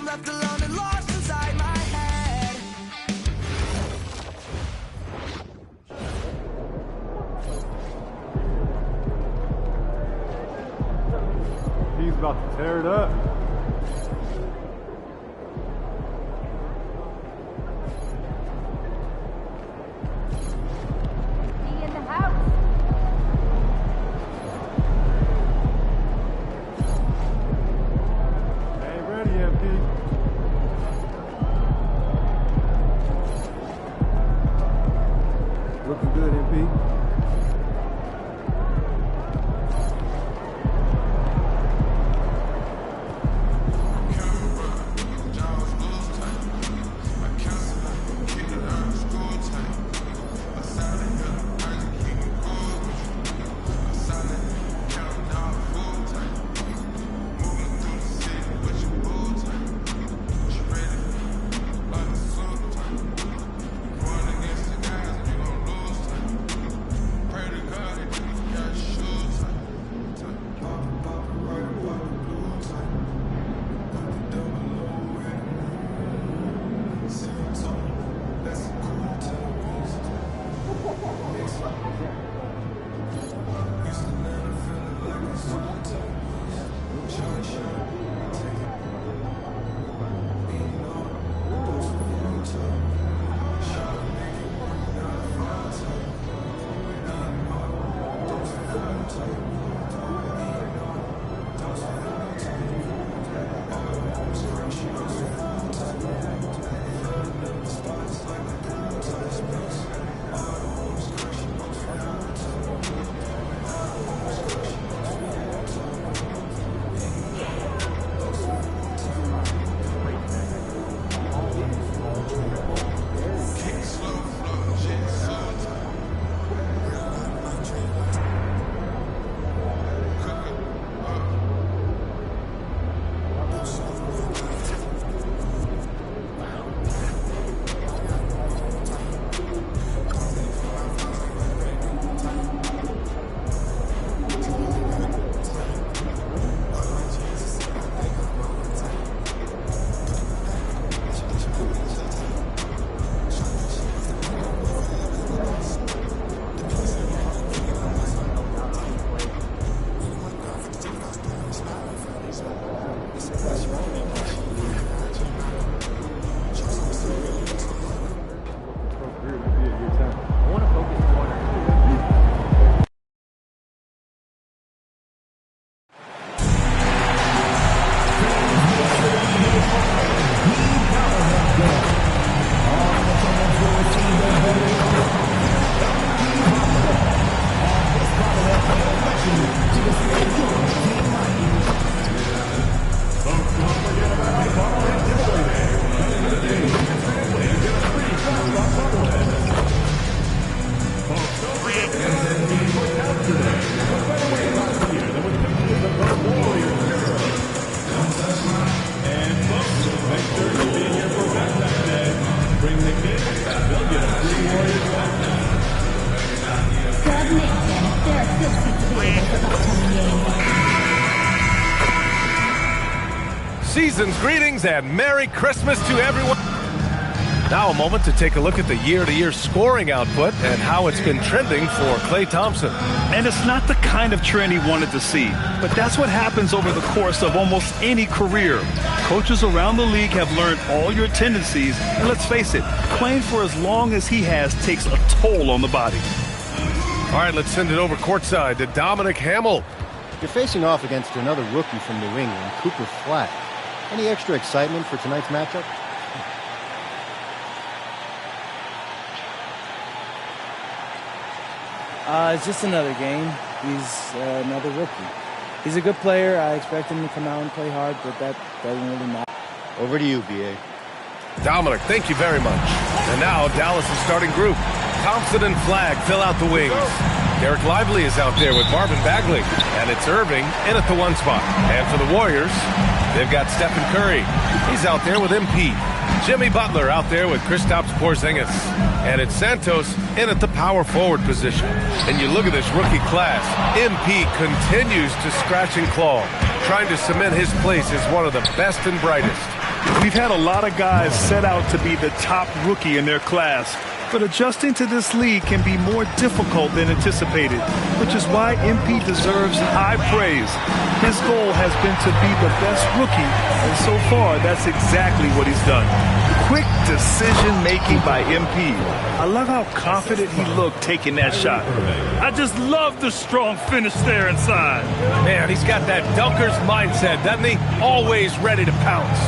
left alone and lost inside my head. He's about to tear it up. Looking good, MP. Season's greetings and Merry Christmas to everyone. Now a moment to take a look at the year-to-year scoring output and how it's been trending for Klay Thompson. And it's not the kind of trend he wanted to see, but that's what happens over the course of almost any career. Coaches around the league have learned all your tendencies, and let's face it, playing for as long as he has takes a toll on the body. All right, let's send it over courtside to Dominic Hamill. You're facing off against another rookie from New England, Cooper Flag. Any extra excitement for tonight's matchup? It's just another game. He's another rookie. He's a good player. I expect him to come out and play hard, but that doesn't really matter. Over to you, B.A. Dominic, thank you very much. And now Dallas' starting group. Thompson and Flag fill out the wings. Derek Lively is out there with Marvin Bagley. And it's Irving in at the one spot. And for the Warriors, they've got Stephen Curry. He's out there with MP. Jimmy Butler out there with Kristaps Porzingis. And it's Santos in at the power forward position. And you look at this rookie class. MP continues to scratch and claw, trying to cement his place as one of the best and brightest. We've had a lot of guys set out to be the top rookie in their class, but adjusting to this league can be more difficult than anticipated, which is why MP deserves high praise. His goal has been to be the best rookie, and so far, that's exactly what he's done. Quick decision-making by MP. I love how confident he looked taking that shot. I just love the strong finish there inside. Man, he's got that dunker's mindset, doesn't he? Always ready to pounce.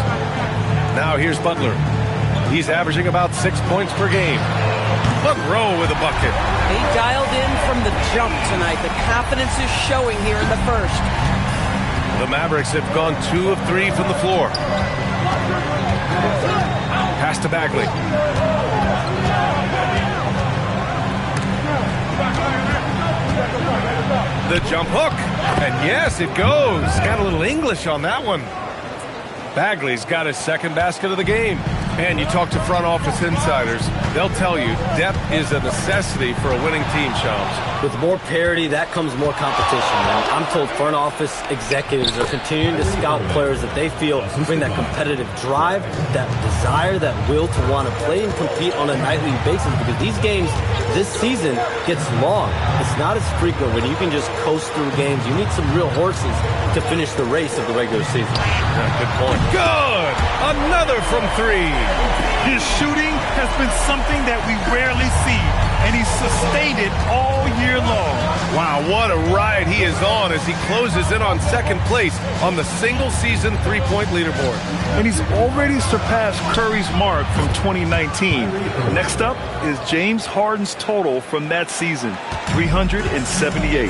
Now here's Butler. He's averaging about 6 points per game. Monroe with a bucket. He dialed in from the jump tonight. The confidence is showing here in the first. The Mavericks have gone 2 of 3 from the floor. Pass to Bagley. The jump hook. And yes, it goes. Got a little English on that one. Bagley's got his second basket of the game. And you talk to front office insiders, they'll tell you depth is a necessity for a winning team, Shams. With more parity, that comes more competition. And I'm told front office executives are continuing to scout players that they feel bring that competitive drive, that desire, that will to want to play and compete on a nightly basis, because these games this season gets long. It's not as frequent when you can just coast through games. You need some real horses to finish the race of the regular season. Yeah, good point. Good! Another from 3. His shooting has been something that we rarely see, and he's sustained it all year long. Wow, what a ride he is on as he closes in on second place on the single-season three-point leaderboard. And he's already surpassed Curry's mark from 2019. Next up is James Harden's total from that season, 378.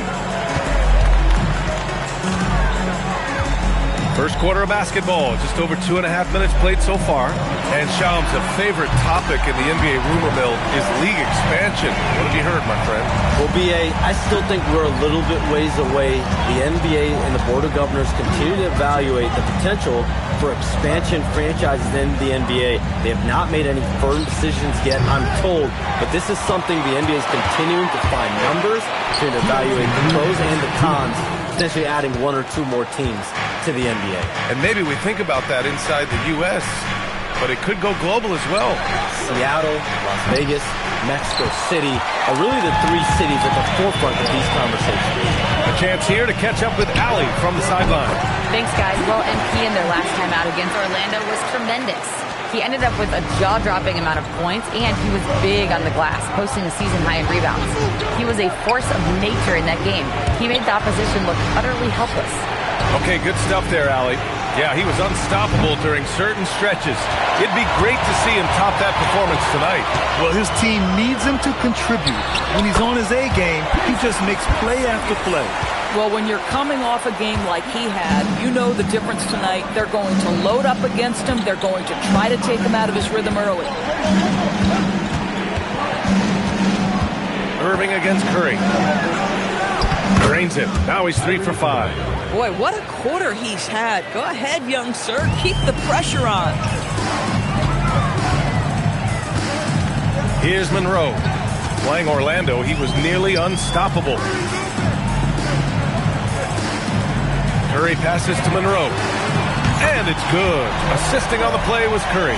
First quarter of basketball, just over 2.5 minutes played so far. And Shams, a favorite topic in the NBA rumor mill is league expansion. What have you heard, my friend? Well, B.A., I still think we're a little bit ways away. The NBA and the Board of Governors continue to evaluate the potential for expansion franchises in the NBA. They have not made any firm decisions yet, I'm told, but this is something the NBA is continuing to find numbers, to evaluate the pros and the cons, potentially adding 1 or 2 more teams to the NBA. And maybe we think about that inside the U.S., but it could go global as well. Seattle, Las Vegas, Mexico City are really the 3 cities at the forefront of these conversations. A chance here to catch up with Allie from the sideline. Thanks, guys. Well, MP in their last time out against Orlando was tremendous. He ended up with a jaw-dropping amount of points, and he was big on the glass, posting a season-high in rebounds. He was a force of nature in that game. He made the opposition look utterly helpless. Okay, good stuff there, Allie. Yeah, he was unstoppable during certain stretches. It'd be great to see him top that performance tonight. Well, his team needs him to contribute. When he's on his A game, he just makes play after play. Well, when you're coming off a game like he had, you know the difference tonight. They're going to load up against him. They're going to try to take him out of his rhythm early. Irving against Curry. Drains it. Now he's 3 for 5. Boy, what a quarter he's had. Go ahead, young sir. Keep the pressure on. Here's Monroe. Playing Orlando, he was nearly unstoppable. Curry passes to Monroe. And it's good. Assisting on the play was Curry.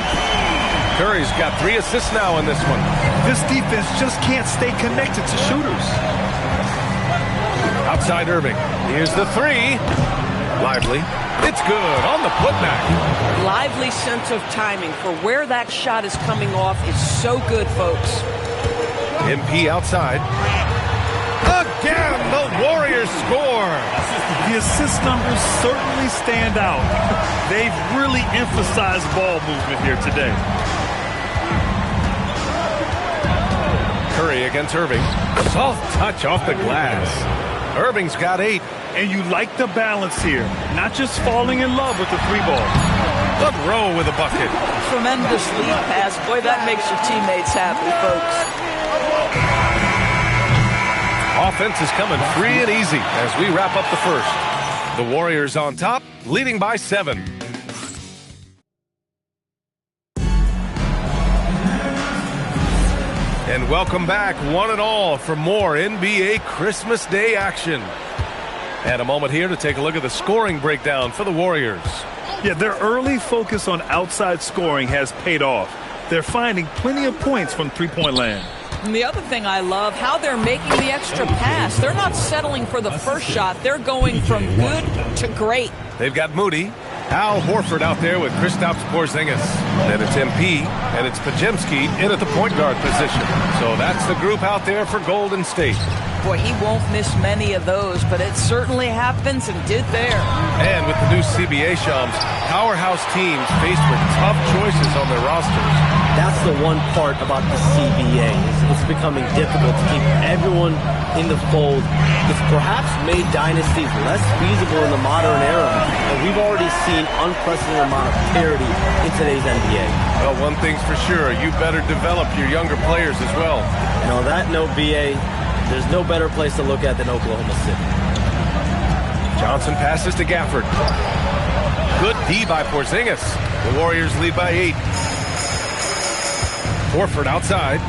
Curry's got 3 assists now in this one. This defense just can't stay connected to shooters. Outside Irving. Here's the 3. Lively. It's good on the putback. Lively sense of timing for where that shot is coming off is so good, folks. MP outside. Again, the Warriors score. The assist numbers certainly stand out. They've really emphasized ball movement here today. Curry against Irving. Soft touch off the glass. Irving's got 8. And you like the balance here. Not just falling in love with the 3-ball. Monroe with a bucket. Tremendous lead pass. Boy, that makes your teammates happy, folks. Offense is coming free and easy as we wrap up the first. The Warriors on top, leading by 7. And welcome back, one and all, for more NBA Christmas Day action. And a moment here to take a look at the scoring breakdown for the Warriors. Yeah, their early focus on outside scoring has paid off. They're finding plenty of points from three-point land. And the other thing I love, how they're making the extra pass. They're not settling for the first shot. They're going from good to great. They've got Moody. Al Horford out there with Kristaps Porzingis. Then it's MP, and it's Podziemski in at the point guard position. So that's the group out there for Golden State. Boy, he won't miss many of those, but it certainly happens and did there. And with the new CBA, Shams, powerhouse teams faced with tough choices on their rosters. That's the one part about the CBA. It's becoming difficult to keep everyone in the fold. It's perhaps made dynasties less feasible in the modern era, but we've already seen unprecedented amount of parity in today's NBA. Well, one thing's for sure, you better develop your younger players as well. And on that note, BA, there's no better place to look at than Oklahoma City. Johnson passes to Gafford. Good D by Porzingis. The Warriors lead by 8. Horford outside.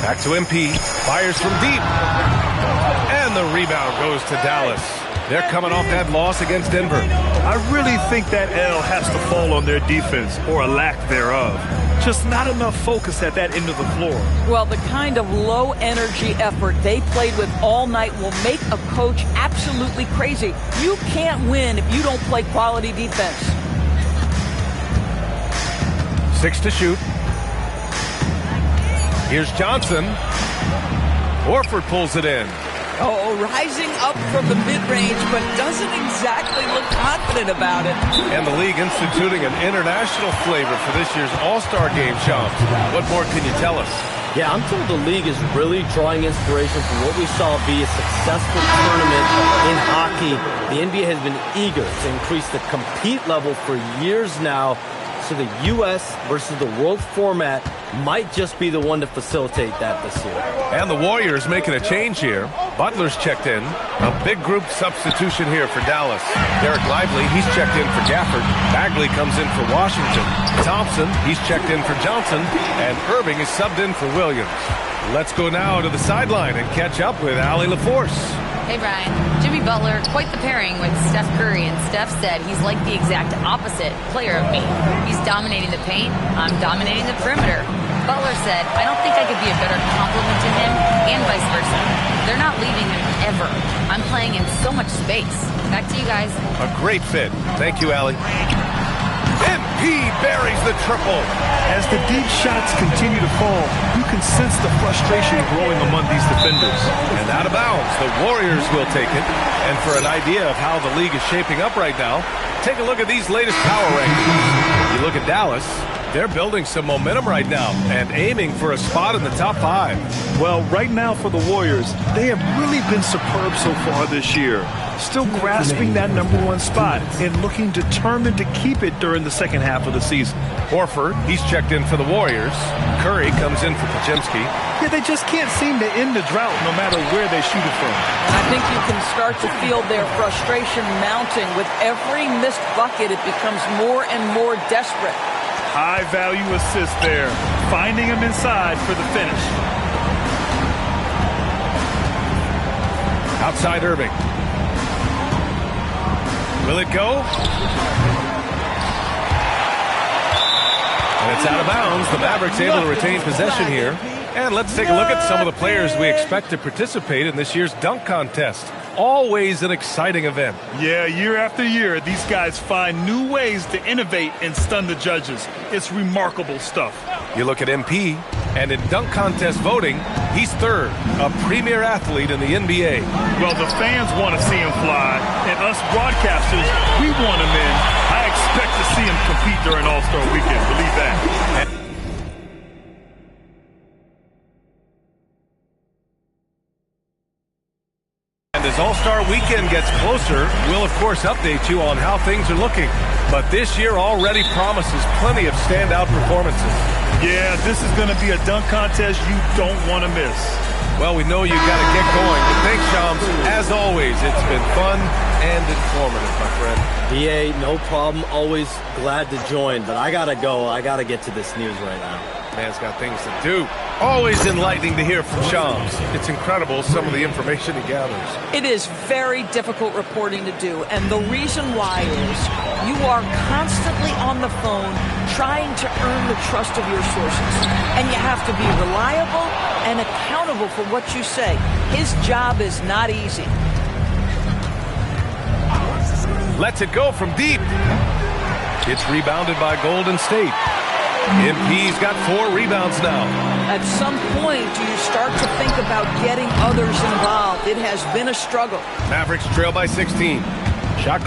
Back to MP. Fires from deep. And the rebound goes to Dallas. They're coming off that loss against Denver. I really think that L has to fall on their defense, or a lack thereof. Just not enough focus at that end of the floor. Well, the kind of low-energy effort they played with all night will make a coach absolutely crazy. You can't win if you don't play quality defense. 6 to shoot. Here's Johnson. Horford pulls it in. Oh, rising up from the mid-range, but doesn't exactly look confident about it. And the league instituting an international flavor for this year's All-Star Game, Shams. What more can you tell us? Yeah, I'm told the league is really drawing inspiration from what we saw be a successful tournament in hockey. The NBA has been eager to increase the compete level for years now, so the U.S. versus the world format might just be the one to facilitate that this year. And the Warriors making a change here. Butler's checked in. A big group substitution here for Dallas. Dereck Lively, he's checked in for Gafford. Bagley comes in for Washington. Thompson, he's checked in for Johnson. And Irving is subbed in for Williams. Let's go now to the sideline and catch up with Allie LaForce. Hey, Brian. Jimmy Butler, quite the pairing with Steph Curry, and Steph said he's like the exact opposite player of me. He's dominating the paint, I'm dominating the perimeter. Butler said, I don't think I could be a better complement to him, and vice versa. They're not leaving him ever. I'm playing in so much space. Back to you guys. A great fit. Thank you, Allie. MP buries the triple. As the deep shots continue to fall, you can sense the frustration growing among these defenders. And out of bounds, the Warriors will take it. And for an idea of how the league is shaping up right now, take a look at these latest power rankings. You look at Dallas, they're building some momentum right now and aiming for a spot in the top 5. Well, right now for the Warriors, they have really been superb so far this year. Still grasping that #1 spot and looking determined to keep it during the second half of the season. Horford, he's checked in for the Warriors. Curry comes in for Podziemski. Yeah, they just can't seem to end the drought no matter where they shoot it from. And I think you can start to feel their frustration mounting. With every missed bucket, it becomes more and more desperate. High-value assist there, finding him inside for the finish. Outside Irving. Will it go? And it's out of bounds. The Mavericks able to retain possession here. And let's take a look at some of the players we expect to participate in this year's dunk contest. Always an exciting event. Yeah, year after year, these guys find new ways to innovate and stun the judges. It's remarkable stuff. You look at MP, and in dunk contest voting, he's 3rd, a premier athlete in the NBA. Well, the fans want to see him fly, and us broadcasters, we want him in. I expect to see him compete during All-Star Weekend, believe that. And as All-Star Weekend gets closer, we'll of course update you on how things are looking. But this year already promises plenty of standout performances. Yeah, this is going to be a dunk contest you don't want to miss. Well, we know you got to get going. But thanks, Shams. As always, it's been fun and informative, my friend. BA, no problem. Always glad to join. But I got to go. I got to get to this news right now. Man's got things to do. Always enlightening to hear from Shams. It's incredible some of the information he gathers. It is very difficult reporting to do, and the reason why is you are constantly on the phone trying to earn the trust of your sources. And you have to be reliable and accountable for what you say. His job is not easy. Lets it go from deep. It's rebounded by Golden State. MP's got 4 rebounds now. At some point, do you start to think about getting others involved? It has been a struggle. Mavericks trail by 16. Shot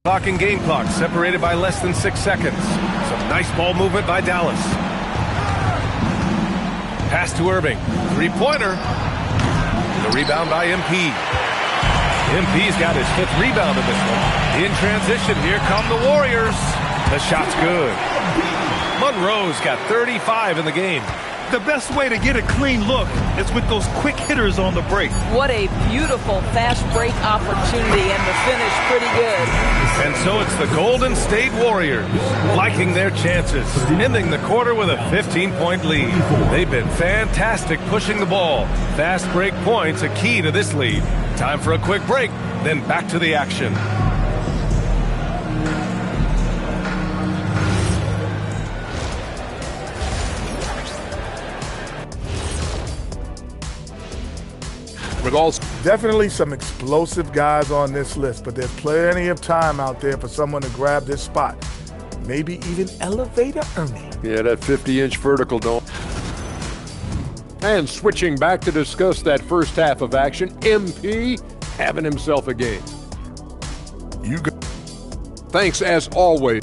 clock and game clock separated by less than 6 seconds. Some nice ball movement by Dallas. Pass to Irving. Three-pointer. The rebound by MP. MP's got his 5th rebound in this one. In transition, here come the Warriors. The shot's good. Monroe's got 35 in the game. The best way to get a clean look is with those quick hitters on the break. What a beautiful fast break opportunity, and the finish pretty good. And so it's the Golden State Warriors liking their chances, ending the quarter with a 15-point lead. They've been fantastic pushing the ball. Fast break points a key to this lead. Time for a quick break, then back to the action. Definitely some explosive guys on this list, but there's plenty of time out there for someone to grab this spot. Maybe even Elevator Ernie. Yeah, that 50-inch vertical don't. And switching back to discuss that first half of action, MP having himself a game. Thanks as always.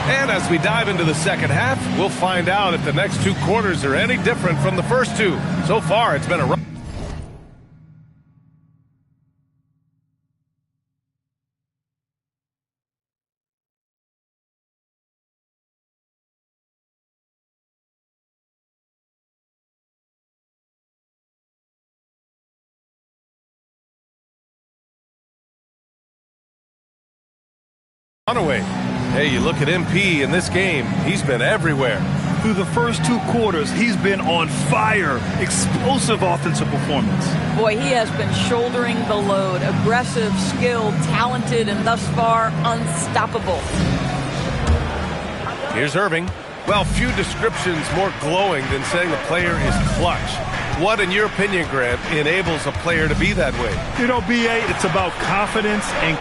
And as we dive into the second half, we'll find out if the next 2 quarters are any different from the first 2. So far, it's been a run. Runaway. Hey, you look at MP in this game, he's been everywhere. Through the first 2 quarters, he's been on fire. Explosive offensive performance. Boy, he has been shouldering the load. Aggressive, skilled, talented, and thus far, unstoppable. Here's Irving. Well, few descriptions more glowing than saying the player is clutch. What, in your opinion, Grant, enables a player to be that way? You know, B.A., it's about confidence and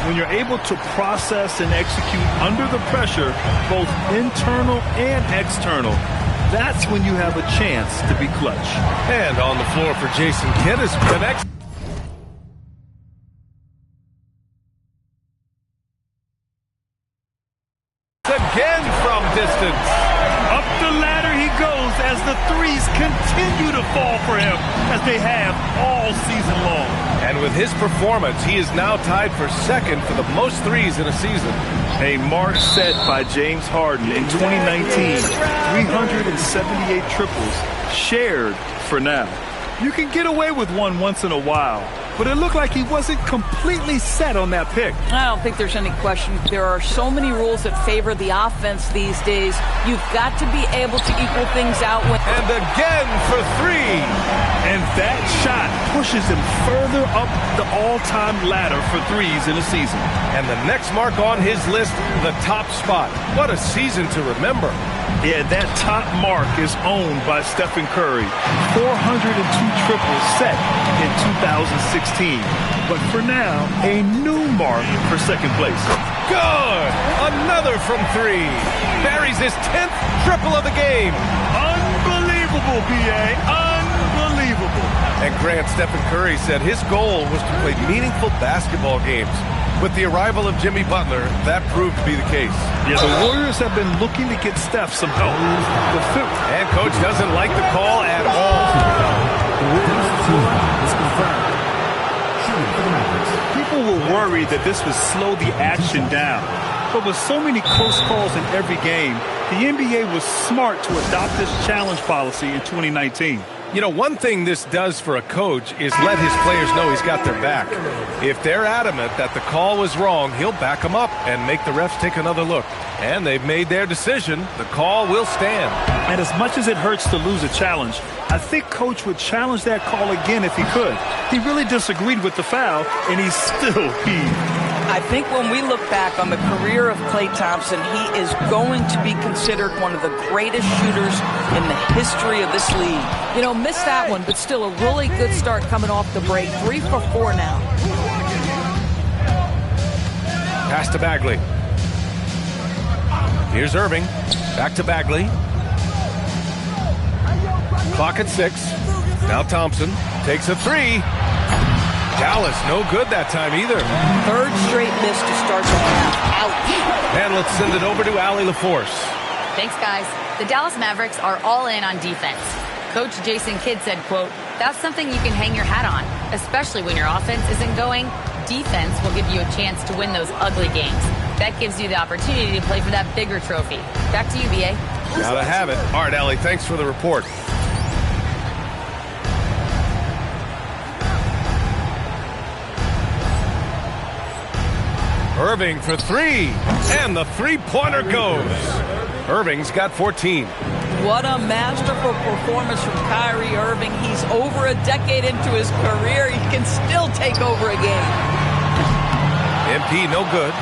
when you're able to process and execute under the pressure, both internal and external, that's when you have a chance to be clutch. And on the floor for Jason Kidd is connect. Again from distance. Up the ladder he goes as the threes continue to fall for him, as they have all season long. And with his performance, he is now tied for second for the most threes in a season. A mark set by James Harden in 2019. 378 triples shared for now. You can get away with one once in a while, but it looked like he wasn't completely set on that pick. I don't think there's any question. There are so many rules that favor the offense these days. You've got to be able to equal things out. And again for three. And that shot pushes him further up the all-time ladder for threes in a season. And the next mark on his list, the top spot. What a season to remember. Yeah, that top mark is owned by Stephen Curry. 402 triples set in 2016. But for now, a new mark for second place. Good! Another from three. Buries his 10th triple of the game. Unbelievable, PA. Unbelievable. And Grant, Stephen Curry said his goal was to play meaningful basketball games. With the arrival of Jimmy Butler, that proved to be the case. Yeah, the Warriors have been looking to get Steph some help. And coach doesn't like the call at all. People were worried that this would slow the action down. But with so many close calls in every game, the NBA was smart to adopt this challenge policy in 2019. You know, one thing this does for a coach is let his players know he's got their back. If they're adamant that the call was wrong, he'll back them up and make the refs take another look. And they've made their decision. The call will stand. And as much as it hurts to lose a challenge, I think Coach would challenge that call again if he could. He really disagreed with the foul, and he's still heaved. I think when we look back on the career of Klay Thompson, he is going to be considered one of the greatest shooters in the history of this league. You know, missed that one, but still a really good start coming off the break. 3 for 4 now. Pass to Bagley. Here's Irving. Back to Bagley. Clock at 6. Now Thompson takes a three. Dallas, no good that time either. Third straight miss to start the half. Ouch. And let's send it over to Allie LaForce. Thanks, guys. The Dallas Mavericks are all in on defense. Coach Jason Kidd said, quote, "That's something you can hang your hat on, especially when your offense isn't going. Defense will give you a chance to win those ugly games. That gives you the opportunity to play for that bigger trophy." Back to you, BA. Gotta have it. All right, Allie, thanks for the report. Irving for three, and the three-pointer goes. Irving's got 14. What a masterful performance from Kyrie Irving. He's over a decade into his career. He can still take over a game. MP, no good.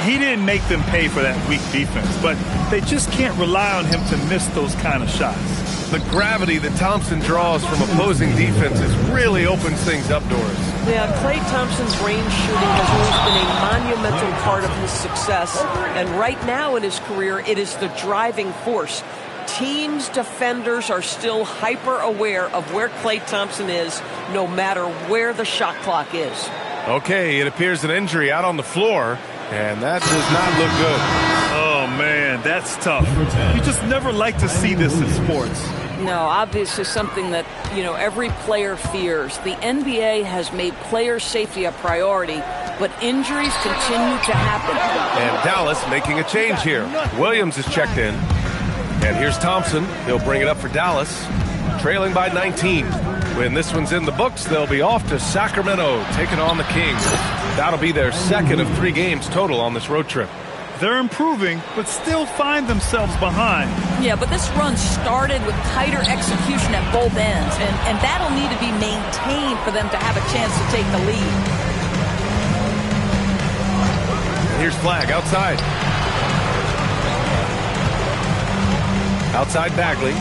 He didn't make them pay for that weak defense, but they just can't rely on him to miss those kind of shots. The gravity that Thompson draws from opposing defenses really opens things up, Doris. Yeah, Klay Thompson's range shooting has always been a monumental part of his success. And right now in his career, it is the driving force. Teams' defenders are still hyper aware of where Klay Thompson is, no matter where the shot clock is. Okay, it appears an injury out on the floor, and that does not look good. Oh, man, that's tough. You just never like to see this in sports. No, obviously something that, you know, every player fears. The NBA has made player safety a priority, but injuries continue to happen. And Dallas making a change here. Williams is checked in. And here's Thompson. He'll bring it up for Dallas, trailing by 19. When this one's in the books, they'll be off to Sacramento, taking on the Kings. That'll be their second of 3 games total on this road trip. They're improving, but still find themselves behind. Yeah, but this run started with tighter execution at both ends, and that'll need to be maintained for them to have a chance to take the lead. And here's Flagg outside. Outside Bagley.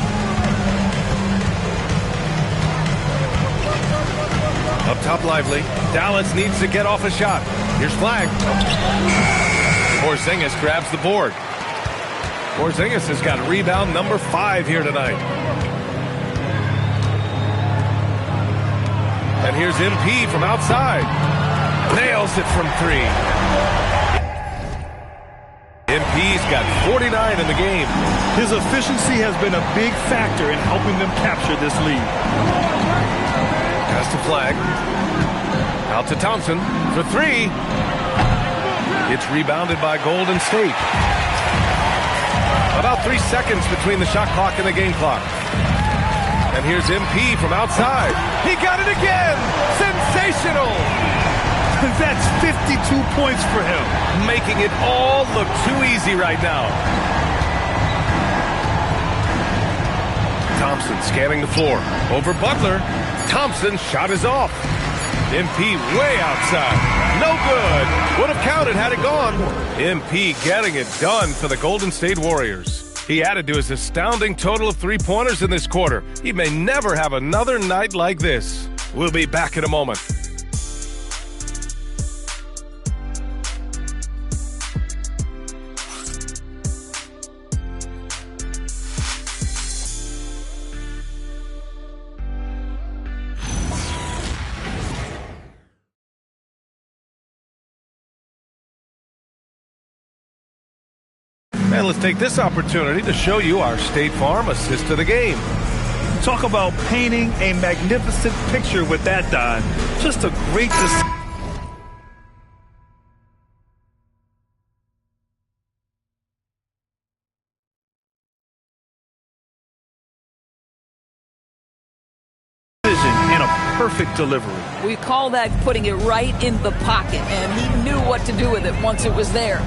Up top Lively. Dallas needs to get off a shot. Here's Flagg. Porzingis grabs the board. Porzingis has got rebound number 5 here tonight. And here's MP from outside. Nails it from 3. MP's got 49 in the game. His efficiency has been a big factor in helping them capture this lead. Pass to Flagg. Out to Thompson for 3. It's rebounded by Golden State. About 3 seconds between the shot clock and the game clock. And here's MP from outside. He got it again. Sensational. That's 52 points for him. Making it all look too easy right now. Thompson scanning the floor. Over Butler. Thompson's shot is off. MP way outside. No good. Would have counted had it gone. MP getting it done for the Golden State Warriors. He added to his astounding total of 3-pointers in this quarter. He may never have another night like this. We'll be back in a moment. And let's take this opportunity to show you our State Farm assist to the game. Talk about painting a magnificent picture with that, Don. Just a great decision and a perfect delivery. We call that putting it right in the pocket, and he knew what to do with it once it was there.